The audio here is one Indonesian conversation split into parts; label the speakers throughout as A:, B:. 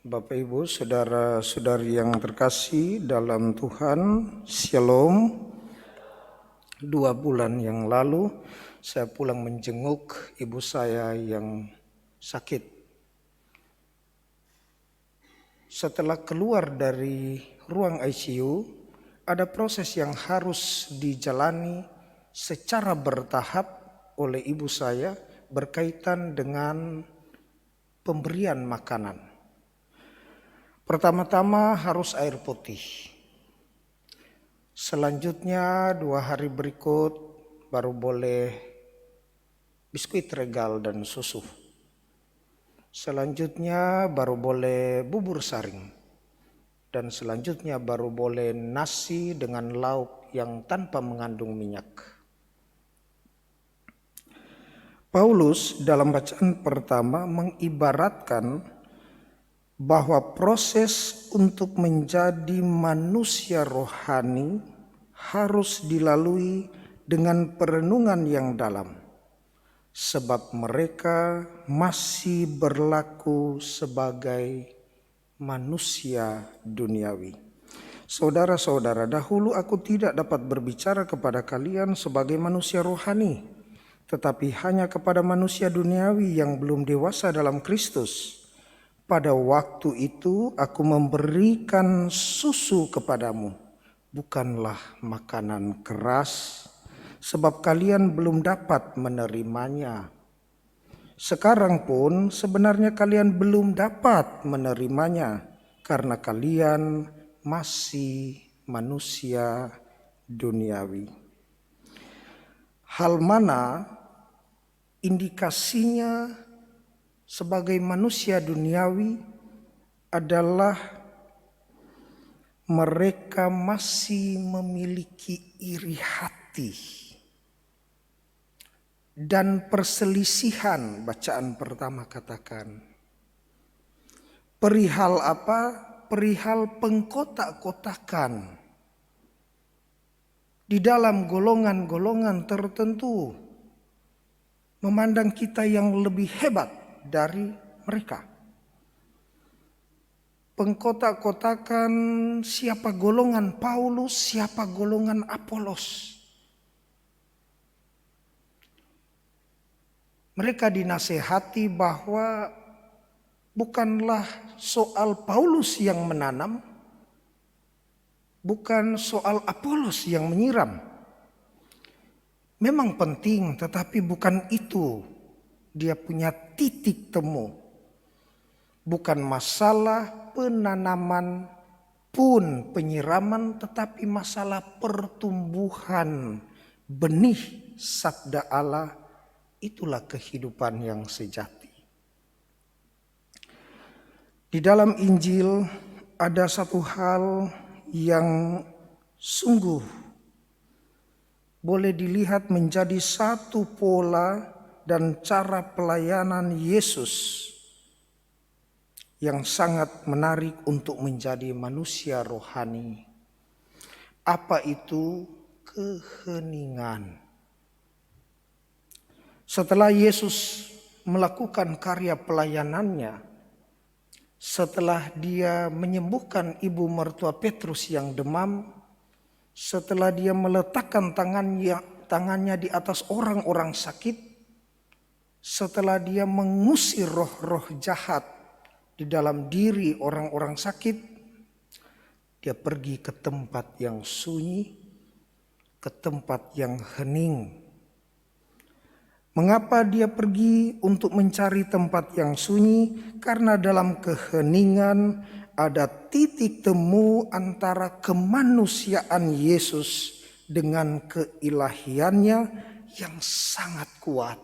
A: Bapak Ibu, saudara-saudari yang terkasih dalam Tuhan, Shalom. 2 bulan yang lalu saya pulang menjenguk ibu saya yang sakit. Setelah keluar dari ruang ICU, ada proses yang harus dijalani secara bertahap oleh ibu saya berkaitan dengan pemberian makanan. Pertama-tama harus air putih. Selanjutnya 2 hari berikut baru boleh biskuit regal dan susu. Selanjutnya baru boleh bubur saring. Dan selanjutnya baru boleh nasi dengan lauk yang tanpa mengandung minyak. Paulus dalam bacaan pertama mengibaratkan bahwa proses untuk menjadi manusia rohani harus dilalui dengan perenungan yang dalam, sebab mereka masih berlaku sebagai manusia duniawi. Saudara-saudara, dahulu aku tidak dapat berbicara kepada kalian sebagai manusia rohani, tetapi hanya kepada manusia duniawi yang belum dewasa dalam Kristus. Pada waktu itu aku memberikan susu kepadamu, bukanlah makanan keras, sebab kalian belum dapat menerimanya. Sekarang pun sebenarnya kalian belum dapat menerimanya, karena kalian masih manusia duniawi. Hal mana indikasinya sebagai manusia duniawi adalah mereka masih memiliki iri hati dan perselisihan. Bacaan pertama katakan perihal apa? Perihal pengkotak-kotakan di dalam golongan-golongan tertentu, memandang kita yang lebih hebat dari mereka. Pengkotak-kotakan siapa golongan Paulus, siapa golongan Apolos. Mereka dinasehati bahwa bukanlah soal Paulus yang menanam, bukan soal Apolos yang menyiram. Memang penting, tetapi bukan itu dia punya titik temu. Bukan masalah penanaman pun penyiraman, tetapi masalah pertumbuhan benih sabda Allah. Itulah kehidupan yang sejati. Di dalam Injil ada satu hal yang sungguh boleh dilihat menjadi satu pola dan cara pelayanan Yesus yang sangat menarik untuk menjadi manusia rohani. Apa itu? Keheningan. Setelah Yesus melakukan karya pelayanannya, setelah dia menyembuhkan ibu mertua Petrus yang demam, setelah dia meletakkan tangannya di atas orang-orang sakit, setelah dia mengusir roh-roh jahat di dalam diri orang-orang sakit, dia pergi ke tempat yang sunyi, ke tempat yang hening. Mengapa dia pergi untuk mencari tempat yang sunyi? Karena dalam keheningan ada titik temu antara kemanusiaan Yesus dengan keilahiannya yang sangat kuat.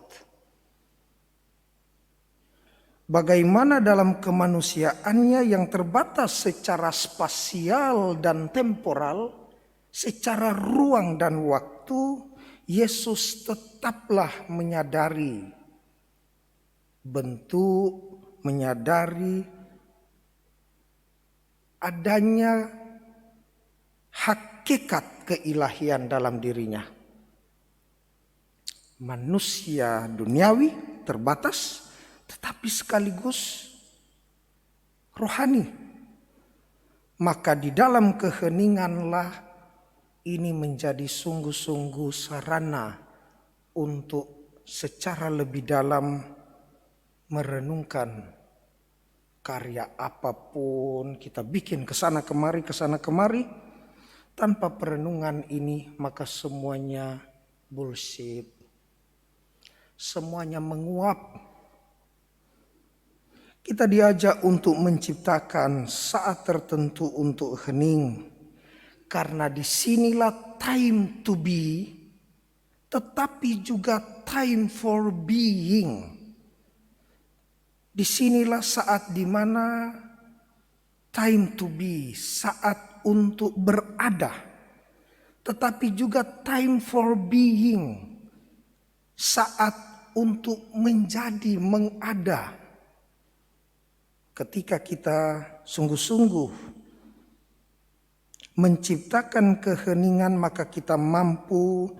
A: Bagaimana dalam kemanusiaannya yang terbatas secara spasial dan temporal, secara ruang dan waktu, Yesus tetaplah menyadari bentuk, menyadari adanya hakikat keilahian dalam dirinya. Manusia duniawi terbatas, tetapi sekaligus rohani. Maka di dalam keheninganlah ini menjadi sungguh-sungguh sarana untuk secara lebih dalam merenungkan karya apapun kita bikin kesana kemari. Tanpa perenungan ini maka semuanya bullshit. Semuanya menguap. Kita diajak untuk menciptakan saat tertentu untuk hening. Karena disinilah time to be, tetapi juga time for being. Disinilah saat dimana time to be, saat untuk berada, tetapi juga time for being, saat untuk menjadi, mengada. Ketika kita sungguh-sungguh menciptakan keheningan, maka kita mampu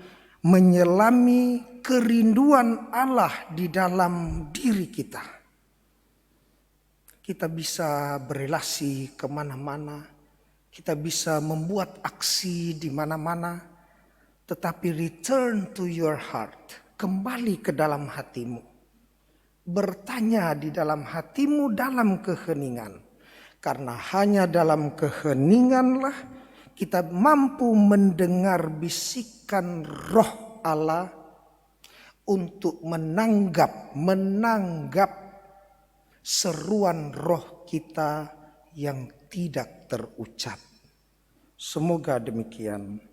A: menyelami kerinduan Allah di dalam diri kita. Kita bisa berelasi kemana-mana. Kita bisa membuat aksi di mana-mana. Tetapi return to your heart. Kembali ke dalam hatimu. Bertanya di dalam hatimu dalam keheningan. Karena hanya dalam keheninganlah kita mampu mendengar bisikan roh Allah untuk menanggap seruan roh kita yang tidak terucap. Semoga demikian.